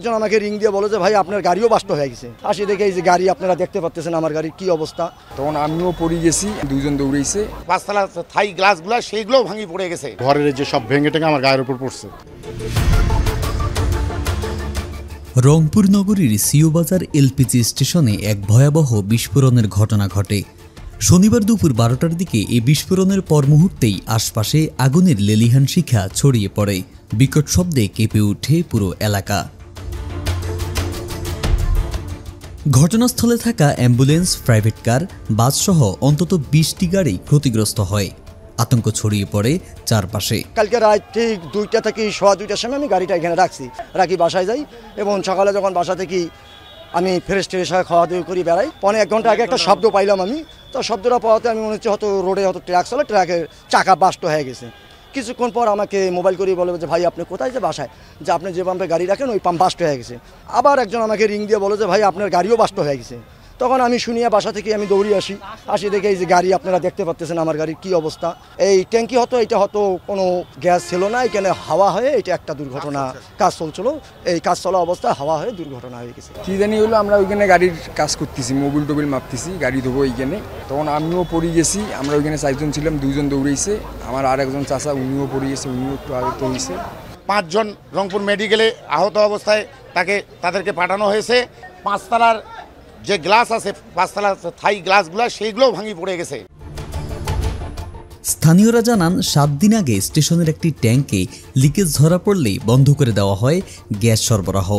একজন আমাকে রিং দিয়ে বলে যে ভাই আপনার গাড়িও বাস্ট হয়ে গেছে। আসি দেখে এই যে গাড়ি আপনারা দেখতে পাচ্ছেন আমার গাড়ির কি অবস্থা। তখন আমিও পড়ে গেছি, দুজন দৌড়েছে, পাঁচতলা থাই গ্লাসগুলো সেইগুলোও ভাঙি পড়ে গেছে। ঘরের যে সব ভেঙে টেঙে আমার গায়ের উপর পড়ছে। রংপুর নগরীর সিও বাজার এলপিজি স্টেশনে এক ভয়াবহ বিস্ফোরণের ঘটনা ঘটে। শনিবার দুপুর 12টার দিকে এই বিস্ফোরণের পর মুহূর্তেই আশপাশে আগুনের লেলিহান শিখা ছড়িয়ে পড়ে। বিকট শব্দে কেঁপে ওঠে পুরো এলাকা। ঘটনাস্থলে থাকা অ্যাম্বুলেন্স, প্রাইভেট কার, বাসসহ অন্তত 20টি গাড়ি ক্ষতিগ্রস্ত হয়। আতঙ্ক ছড়িয়ে পড়ে চারপাশে। কালকে রাত ঠিক 2টা থেকে 2:15টার সময় আমি গাড়িটা এখানে রাখি বাসায় যাই, এবং সকালে যখন বাসা থেকে আমি ফ্রেশ হয়ে খাওয়া দাওয়া করি বেড়াই, 1.5 ঘন্টা আগে একটা শব্দ পাইলাম আমি। তো শব্দটা পাওয়াতে আমি মনে হচ্ছে হয়তো রোডে হয়তো ট্রাক চলে, ট্রাকের চাকা বাস্ট হয়ে গেছে। কিছুক্ষণ পর আমাকে মোবাইল করে বলে যে ভাই আপনি কোথায়, যে বাসায়, যে আপনি যে পাম্পে গাড়ি রাখেন ওই পাম্প বাস্ট হয়ে গেছে। আবার একজন আমাকে রিং দিয়ে বলে যে ভাই আপনার গাড়িও বাস্ট হয়ে গেছে। তখন আমি শুনিয়া বাসা থেকে আমি দৌড়ি আসি দেখে এই যে গাড়ি আপনারা দেখতে পাচ্ছেন আমার গাড়ির কি অবস্থা। এই ট্যাঙ্কি এটা হয়তো কোনো গ্যাস ছিল না, এখানে হাওয়া হয়ে এটা একটা দুর্ঘটনা কাজ চলছিল। এই কাজ চলা অবস্থায় হাওয়া হয়ে দুর্ঘটনা হয়ে গেছে। কি জানি হলো, আমরা ওইখানে গাড়ির কাজ করতেছি, মোবিল টোবিল মাপতেছি, গাড়ি ধোবো এইখানে। তখন আমিও পড়ে গেছি, আমরা ওইখানে 4জন ছিলাম, 2জন দৌড়েছে, আমার আর একজন চাচা উনিও পড়ে গেছে, উনিও একটু আহত হয়েছে। 5 জন রংপুর মেডিকেলে আহত অবস্থায় তাদেরকে পাঠানো হয়েছে। 5তলার যে গ্লাস আছে, 5তলা থাই গ্লাসগুলো সেইগুলোও ভাঙি পড়ে গেছে। স্থানীয়রা জানান 7 দিন আগে স্টেশনের একটি ট্যাঙ্কে লিকেজ ধরা পড়লেই বন্ধ করে দেওয়া হয় গ্যাস সরবরাহ।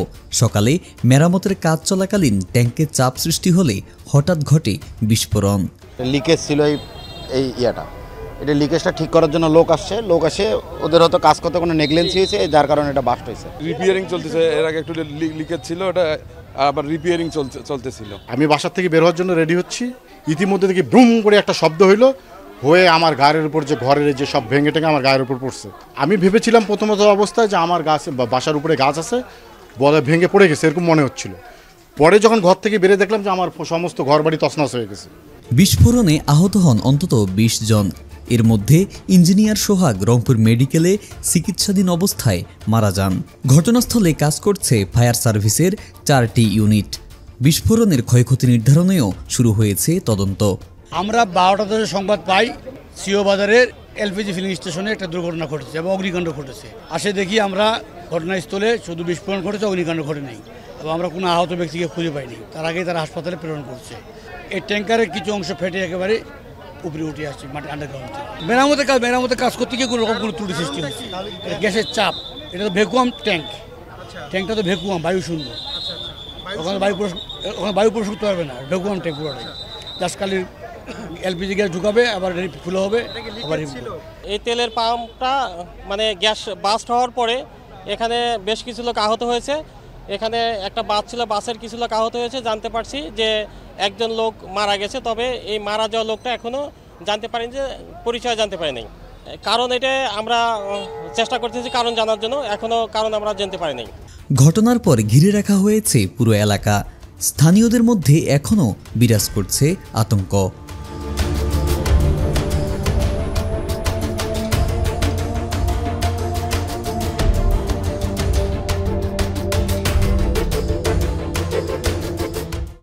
সকালে মেরামতের কাজ চলাকালীন ট্যাঙ্কে চাপ সৃষ্টি হলে হঠাৎ ঘটে বিস্ফোরণ। লিকেজ ছিল এই এটা লিকেজটা ঠিক করার জন্য লোক আসে, ওদের হয়তো কাজ করতে কোনো নেগলেন্সি হয়েছে, যার কারণে এটা বাস্ট হয়েছে। রিপেয়ারিং চলতেছে, এর আগে একটু লিকেজ ছিল, এটা আবার রিপেয়ারিং চলতেছিল। আমি বাসার থেকে বের হওয়ার জন্য রেডি হচ্ছি, ইতিমধ্যে দেখি ব্রুম করে একটা শব্দ হয়ে আমার গায়ের উপর যে ঘরের যে সব ভেঙে টেঙে আমার গায়ের উপর পড়ছে। আমি ভেবেছিলাম প্রথমত অবস্থায় যে আমার বাসার উপরে গাছ আছে, বলে ভেঙে পড়ে গেছে, এরকম মনে হচ্ছিল। পরে যখন ঘর থেকে বেরিয়ে দেখলাম যে আমার সমস্ত ঘর বাড়ি তছনছ হয়ে গেছে। বিস্ফোরণে আহত হন অন্তত 20 জন। এর মধ্যে ইঞ্জিনিয়ার সোহাগ রংপুর মেডিকেলে চিকিৎসাধীন অবস্থায় মারা যান। ঘটনাস্থলে কাজ করছে ফায়ার সার্ভিসের 4টি ইউনিট। বিস্ফোরণের ক্ষয়ক্ষতি নির্ধারণেও শুরু হয়েছে তদন্ত। আমরা 12টা থেকে সংবাদ পাই সিও বাজারের এলপিজি ফিলিং স্টেশনে একটা দুর্ঘটনা ঘটেছে এবং অগ্নিকাণ্ড ঘটেছে। আসে দেখি আমরা ঘটনাস্থলে শুধু বিস্ফোরণ ঘটেছে, অগ্নিকাণ্ড ঘটে নাই, এবং আমরা কোনো আহত ব্যক্তিকে খুঁজে পাইনি। তার আগেই তারা হাসপাতালে প্রেরণ করছে। এই ট্যাঙ্কারের কিছু অংশ ফেটে একেবারে উপরে উঠে আসছে মাটি আন্ডারগ্রাউন্ড থেকে। মেরামতের কাজ করতে গিয়ে কোনো রকম কোনো ত্রুটি সৃষ্টি হচ্ছে। গ্যাসের চাপ, এটা তো ভ্যাকুয়াম ট্যাঙ্কটা তো ভ্যাকুয়াম, বায়ু শূন্য, ওখানে বায়ু প্রবেশ করতে পারবে না, ভ্যাকুয়াম ট্যাঙ্ক পুরোটাই। জাস্ট খালি এলপিজি গ্যাস ঢুকাবে, আবার ফুল হবে, আবার এই তেলের পাম্পটা মানে গ্যাস বাস্ট হওয়ার পরে এখানে বেশ কিছু লোক আহত হয়েছে। এখানে একটা বাস ছিল, বাসের কিছু লোক আহত হয়েছে। জানতে পারছি যে একজন লোক মারা গেছে, তবে এই মারা যাওয়া লোকটা এখনও জানতে পারিনি, যে পরিচয় জানতে পারিনি। কারণ এটা আমরা চেষ্টা করতেছি কারণ জানার জন্য, এখনও কারণ আমরা জানতে পারিনি। ঘটনার পর ঘিরে রাখা হয়েছে পুরো এলাকা। স্থানীয়দের মধ্যে এখনও বিরাজ করছে আতঙ্ক।